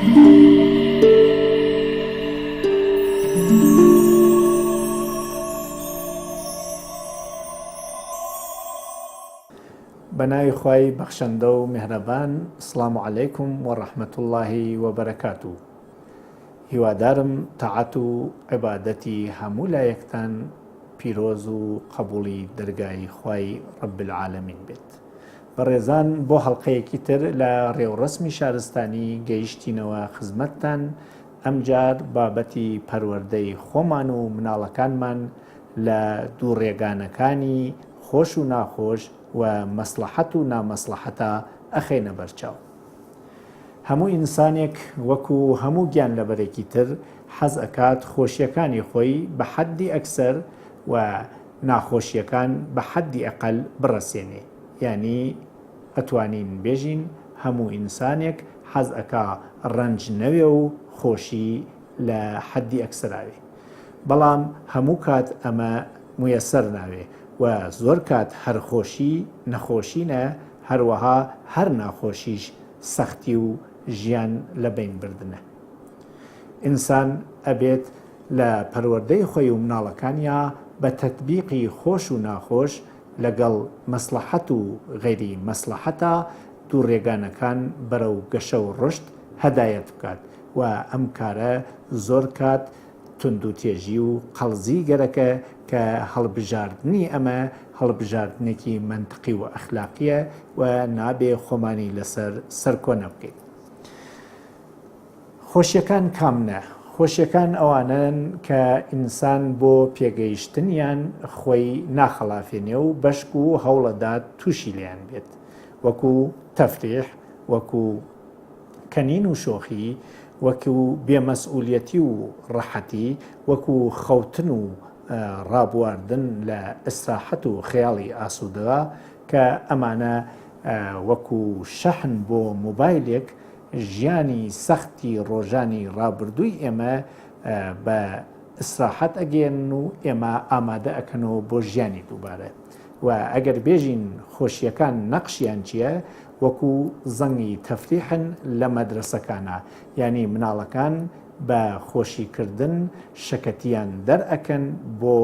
بەناوی خوای بەخشەندە و میهرەبان. سڵام عەلەیکم وەڕەحمەت اللهی وەبەرەکاتوه. هیوادارم تاعەت و عیبادەتی هەموو لایەکتان پیرۆز و قەبوڵی دەرگای خوای ڕەب العالەمین بێت. بەڕێزان، بۆ هەڵقەیەکی تر لە ڕێوڕەسمی شارستانی گەیشتینەوە خزمەتتان. ئەمجار بابەتی پەروەردەی خۆمان و مناڵەکانمان لە دوو ڕێگانەکانی خۆش و ناخۆش و مەسلەحەت و نامەسلەحەتە ئەخێنە بەرچاو. هەموو ئینسانێک وەکو هەموو گیان لەبەرێکی تر حەز ئەکات خۆشیەکانی خۆی بە حەدی ئەکسەر و ناخۆشیەکان بە حەدی ئەقەل بڕەسێنێ. یعنی ئەتوانین بێژین هەموو ئینسانێک حەز ئەکا ڕەنج نەوێ و خۆشی لە حەدی ئەکسراوێ. بەڵام هەموو کات ئەمە مویەسەر ناوێ و زۆر کات هەر خۆشی نەخۆشینە، هەروەها هەر ناخۆشیش سەختی و ژیان لە بین بردنە. ئینسان ئەبێت لە پەروەردەی خۆی و مناڵەکانیا بە تەطبیقی خۆش و ناخۆش لەگەڵ مەسلەحەت و غەیری مەسلەحەتە دوو ڕێگانەکان بەرەو گەشە و ڕشت هەدایەت بکات و ئەم کارە زۆر کات تند و تێژی و قەڵزی گەرەکە کە هەڵبژاردننی ئەمە هەڵبژاردنێکی منطقی و ئەخلاقیە و نابێ خۆمانی لەسەر سەرکۆنە بکەیت. خۆشیەکان کامنە؟ خۆشیەکان ئەوانن کە ئینسان بۆ پێگەیشتنیان خۆی ناخەڵافێنێ و بەشک و هەوڵەدات تووشی لیان بێت، وەکو تەفریح، وەکو کەنین و شۆخی، وەکو بێمەسئولیەتی و ڕەحەتی، وەکو خەوتن و ڕابواردن لە ئیسراحەت و خەیاڵی ئاسوودەوە کە ئەمانە وەکو شەحن بۆ مۆبایلێک ژیانی سەختی ڕۆژانی ڕابردووی ئێمە بە ئیسراحەت ئەگەێن و ئێمە ئامادە ئەکەنەوە بۆ ژیانی دووبارە. و ئەگەر بێژین خۆشیەکان نەقشیان چییە؟ وەکو زەنگی تەفریحن لە مەدرسەکانە، یعنی مناڵەکان بە خۆشیکردن شەکەتیان دەرئەکەن بۆ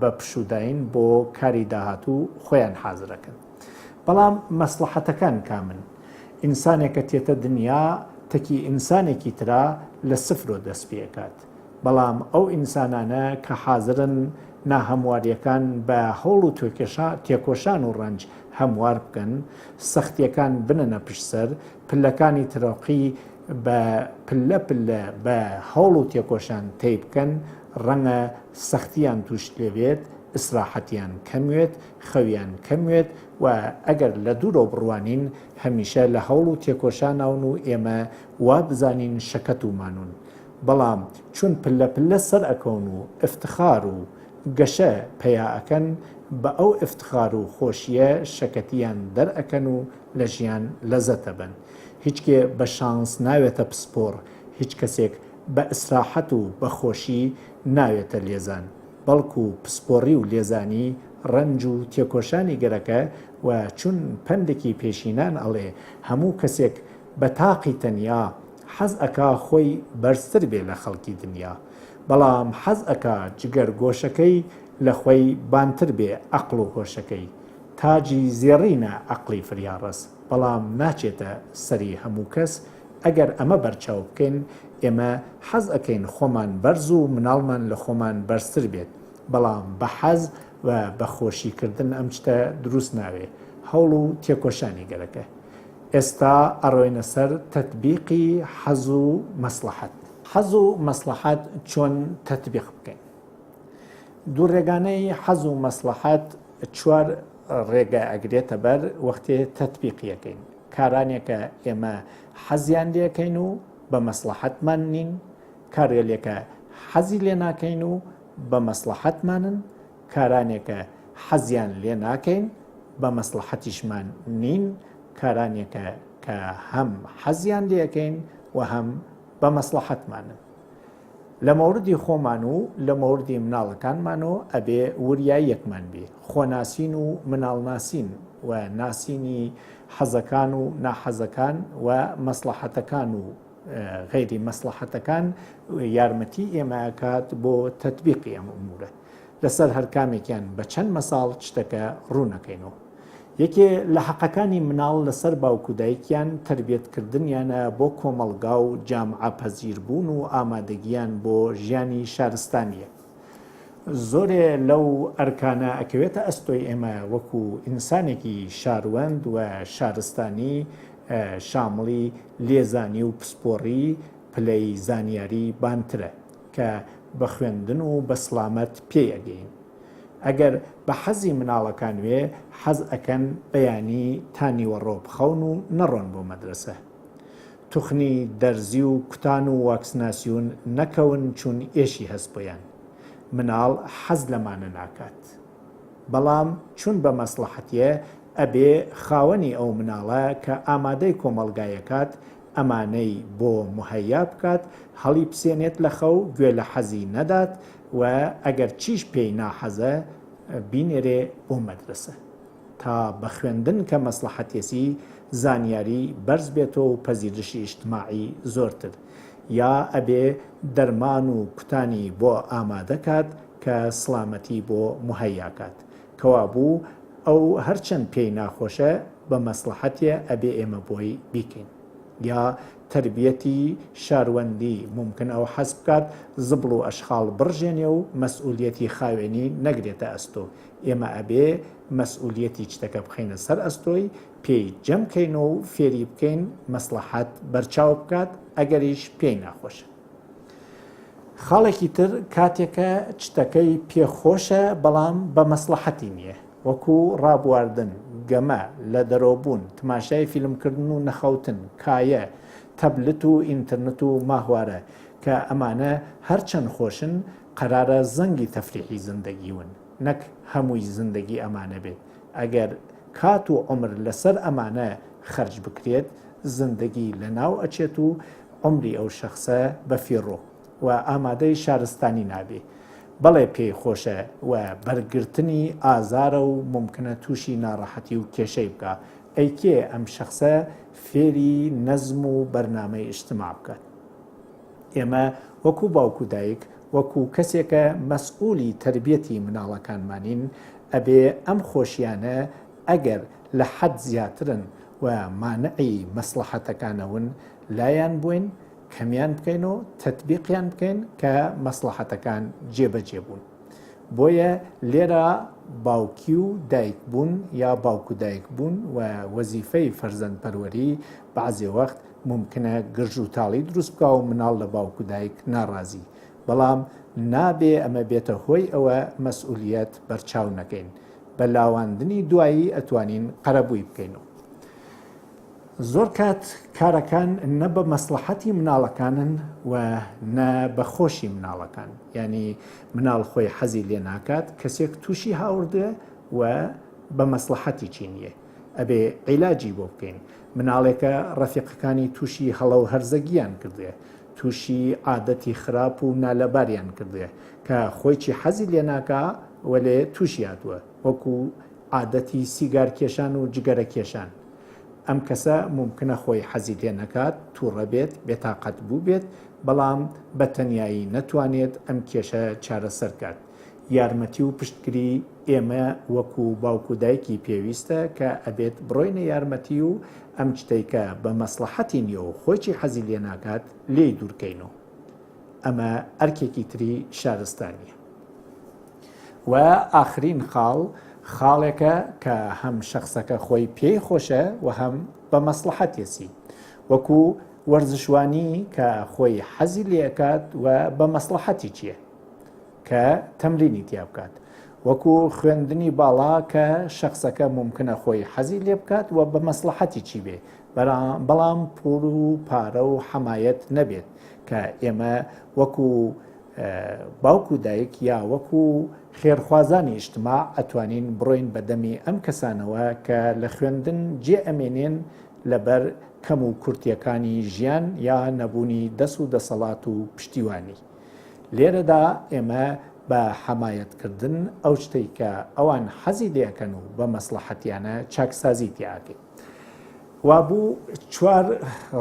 بە پشوداین بۆ کاری داهاتوو خۆیان حازرەکەن. بەڵام مەسلەحەتەکان کامن؟ ئینسانێکە تێتە دنیا تەکی ئینسانێکی ترا لە سفرۆ دەست پێکات، بەڵام ئەو ئینسانانە کە حازرن ناهەمواریەکان بە هەوڵ و تێکۆشان و ڕەنج هەموار بکەن، سەختیەکان بنەنە پشتسەر، پلەکانی ترۆقی بە پلە پلە بە هەوڵ و تێکۆشان تێی بکەن، ڕەنگە سەختیان توش لێبێت، ئیسراحەتیان کەموێت، خەویان کەموێت و ئەگەر لە دوورۆ بڕوانین هەمیشە لە هەوڵ و تێکۆشاناون و ئێمە وا بزانین شەکەت و مانون. بەڵام چون پلە پلە سەر ئەکەون و ئفتخار و گەشە پەیاەکەن، بە ئەو ئفتخار و خۆشیە شەکەتیان دەرئەکەن و لە ژیان لەزەتە بن. هیچکێ بە شانس ناوێتە پسپۆر، هیچ کەسێک بە ئیسراحەت و بە خۆشی ناوێتە لێزان، بەڵکو پسپۆڕی و لێزانی ڕەنج و تێکۆشانی گەرەکە. و چون پندێکی پێشینان ئەڵێ هەموو کەسێک بە تاقی تەنیا حەز ئەکا خۆی بەرزتر بێ لە خەڵکی دنیا، بەڵام حەز ئەکا جگەر گۆشەکەی لە خۆی بانتر بێ عەقڵ و هۆشەکەی. تاجی زێڕینە عەقڵی فریاڕەس، بەڵام ناچێتە سەری هەموو کەس. ئەگەر ئەمە بەرچاو بکەین، ئێمە حەز ئەکەین خۆمان بەرز و مناڵمان لە خۆمان بەرزتر بێت، بەڵام بە حەز و بە خۆشیکردن ئەم شتە دروست ناوێ، هەوڵ و تێکۆشانی گەرەکە. ئێستا ئەڕۆینە سەر تەطبیقی حەز و مەسلەحەت. حەز و مەسلەحەت چۆن تەطبیق بکەین؟ دوو ڕێگانەی حەز و مەسلەحەت چوار ڕێگە ئەگرێتە بەر وەختێ تەطبیقیەکەین. کارانێکە ئێمە حەزیان لێکەین و بە مەسلەحەتمان نین، کارێکە حەزی لێ ناکەین و بە مەسلەحەتمانن، کارانێکە حەزیان لێ ناکەین بە مەسلەحەتیشمان نین، کارانێکە کە هەم حەزیان لێکەین و هەم بە مەسلەحەتمانن. لە مەوردی خۆمان و لە مەوردی مناڵەکانمانەوە ئەبێ وریای یەکمان بێ، خۆناسین و مناڵناسین و ناسینی حەزەکان و ناحەزەکان و مەسلحەتەکان و غەیری مەسلحەتەکان یارمەتی ئێمەکات بۆ تەطبیقی ئەم ئومورە لەسەر هەر کامێکیان بە چەند مەساڵ شتەکە ڕوونەکەینەوە. یەکێ لە حەقەکانی مناڵ لەسەر باوکو دایکیان تربیەتکردنیانە بۆ کۆمەڵگا و جامعە پەزیربوون و ئامادەگیان بۆ ژیانی شارستانیە. زۆرێ لەو ئەرکانە ئەکەوێتە ئەستۆی ئێمە وەکو ئینسانێکی شاروەند و شارستانی شامڵی لێزانی و پسپۆڕی پلەی زانیاری بانترە کە بە خوێندن و بە سڵامەت پێی ئەگەین. ئەگەر بە حەزی مناڵەکان وێ حەز ئەکەن بەیانی تانیوەڕۆ بخەون و نەڕۆن بۆ مەدرسە. توخنی دەرزی و کوتان و واکسناسیون نەکەون چون ئێشی هەست بۆیان. مناڵ حەز لەمانە ناکات. بەڵام چون بە مەسلحەتیە ئەبێ خاوەنی ئەو مناڵە کە ئامادەی کۆمەڵگایەکات ئەمانەی بۆ مهەیا بکات، هەڵی بسێنێت لە خەو گوێ لە حەزی نەدات و ئەگەر چیش پێی ناحەزە بینێرێ بۆ مەدرسە تا بە خوێندن کە مەسلحەتێسی زانیاری بەرز بێتەوە و پەزیرشی ئیجتماعی زۆرتر، یا ئەبێ دەرمان و کوتانی بۆ ئامادەکات کە سڵامەتی بۆ مهەیاکات کەوابوو ئەو هەرچەند پێی ناخۆشە بە مەسلحەتێ ئەبێ ئێمە بۆی بیکەین. یا تربیەتی شاروەندی ممکن ئەو حەز بکات زبڵ و ئەشخاڵ بڕژێنێ و مەسئولیەتی خاوێنی نەگرێتە ئەستۆ. ئێمە ئەبێ مەسئولیەتی شتەکە بخەینە سەر ئەستۆی پێی جەمکەینەوە و فێری بکەین مەسلحەت بەرچاو بکات ئەگەریش پێی ناخۆشە. خاڵێکی تر کاتێکە شتەکەی پێخۆشە بەڵام بە مەسلحەتی نییە، وەکو ڕابواردن، گەمە، لە دەرۆبوون، تماشای فیلمکردن و نەخەوتن، کایە، تەبلت و ئینتەرنێت و ماهوارە کە ئەمانە هەرچەند خۆشن قەرارە زەنگی تەفریحی زندگیون، نەک هەمووی زندگی ئەمانە بێت. ئەگەر کات و عمر لەسەر ئەمانە خەرج بکرێت زندگی لە ناو ئەچێت و عمری ئەو شەخصە بەفیڕۆ و ئامادەی شارستانی نابێ. بەڵێ پێی خۆشە و بەرگرتنی ئازارە و ممکنە تووشی ناڕەحەتی و کێشەی بکە، ئەیکێ ئەم شەخصە فێری نەزم و بەرنامەی ئیجتیماع بکات. ئێمە وەکو باوکو دایک وەکو کەسێکە مەسئولی تربیەتی مناڵەکانمانین ئەبێ ئەم خۆشیانە ئەگەر لە حەد زیاترن و مانعی مەسلحەتەکانەون لایەن بووین کەمیان بکەینەوە تەطبیقیان بکەین کە مەسلحەتەکان جێبەجێ بوون. بۆیە لێرە باوکی و دایک بوون یا باوکو دایک بوون و وەزیفەی فەرزەندپەروەری بەعزێ وەخت ممکنە گرژ و تاڵی دروست بکە و مناڵ لە باوکو دایک ناڕازی، بەڵام نابێ ئەمە بێتە هۆی ئەوە مەسئولیەت بەرچاو نەکەین. بە لاواندنی دوایی ئەتوانین قەرەبووی بکەینەوە. زۆر کات کارەکان نە بە مەسلحەتی مناڵەکانن و نە بە خۆشی مناڵەکان، ینی مناڵ خۆی حەزی لێ ناکات کەسێک تووشی هاوردێ و بە مەسلحەتی چی نییە، ئەبێ عیلاجی بۆ بکەین. مناڵێکە ڕەفیقەکانی تووشی هەڵە و هەرزەگیان کردێ، تووشی عادەتی خراپ و نالەباریان کردێ کە خۆی چی حەزی لێ ناکا وەلێ تووشی هاتووە، وەکو عادەتی سیگار کێشان و جگەرە کێشان. ئەم کەسە ممکنە خۆی حەزی لێ نەکات، تووڕە بێت، بێتاقەت بوو بێت، بەڵام بە تەنیایی نەتوانێت ئەم کێشە چارەسەر کات. یارمەتی و پشتگیری ئێمە وەکو باوکو دایکی پێویستە کە ئەبێت بڕۆینە یارمەتی و ئەم شتەیکە بە مەسلحەتی نییە و خۆیی حەزی لێ ناکات لێی دوورکەینەوە. ئەمە ئەرکێکی تری شارستانیە. و ئاخرین خاڵێکە کە هەم شخصەکە خۆی پێی خۆشە و هەم بە مەسلحەتێسی، وەکو وەرزشوانی کە خۆی حەزی لێکات و بە مەسلحەتی چییە کە تەمرینی تیا بکات، وەکو خوێندنی باڵا کە شخصەکە ممکنە خۆی حەزی لێ بکات و بە مەسلحەتی چی بێ، بەڵام پوڵ و پارە و حەمایەت نەبێت کە ئێمە وەکو باوکو دایک یا وەکو خێرخوازانی ئیجتیماع ئەتوانین بڕۆین بەدەمی ئەم کەسانەوە کە لە خوێندن جێ ئەمێنێن لەبەر کەم و کورتیەکانی ژیان یا نەبوونی دەست و دەسەڵات و پشتیوانی. لێرەدا ئێمە بە حەمایەتکردن ئەو شتەی کە ئەوان حەزی لێەکەن و بە مەسلحەتیانە چاکسازی تیاکەین. وابوو چوار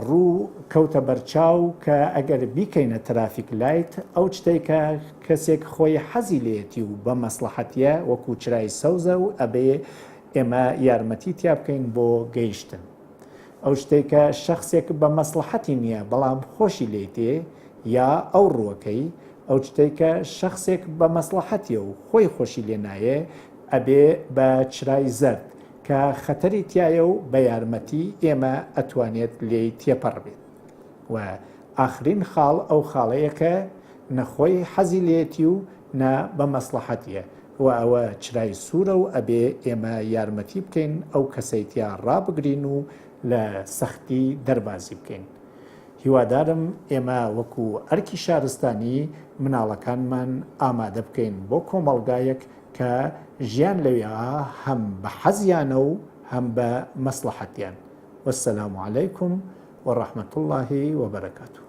ڕوو کەوتە بەرچاو کە ئەگەر بیکەینە ترافیک لایت ئەو شتێکە کەسێک خۆی حەزی لێتی و بە مەسلحەتیە وەکو چرای سەوزە و ئەبێ ئێمە یارمەتی تیا بکەین بۆ گەیشتن. ئەو شتێکە شخصێک بە مەسلحەتی نییە بەڵام خۆشی لێتێ یا ئەو ڕووەکەی ئەو شتێکە شخصێک بە مەسلحەتیە و خۆی خۆشی لێ نایە ئەبێ بە چرای زەرد کە خەتەری تایە و بە یارمەتی ئێمە ئەتوانێت لێی تێپەڕ بێت. و ئاخرین خاڵ ئەو خاڵەیەکە نەخۆی حەزی لێتی و نە بە مەسلحەتیە و ئەوە چرای سوورە و ئەبێ ئێمە یارمەتی بکەین ئەو کەسەیتیا ڕابگرین و لە سەختی دەربازی بکەین. هیوادارم ئێمە وەکو ئەرکی شارستانی مناڵەکانمان ئامادە بکەین بۆ کۆمەڵگایەک کە ژیان لەوێ هەم بە حەزیانە و هەم بە مەسلحەتیان. وەسەلام عەلەیکم وەڕەحمەتوڵڵاهی وەبەرەکاتوه.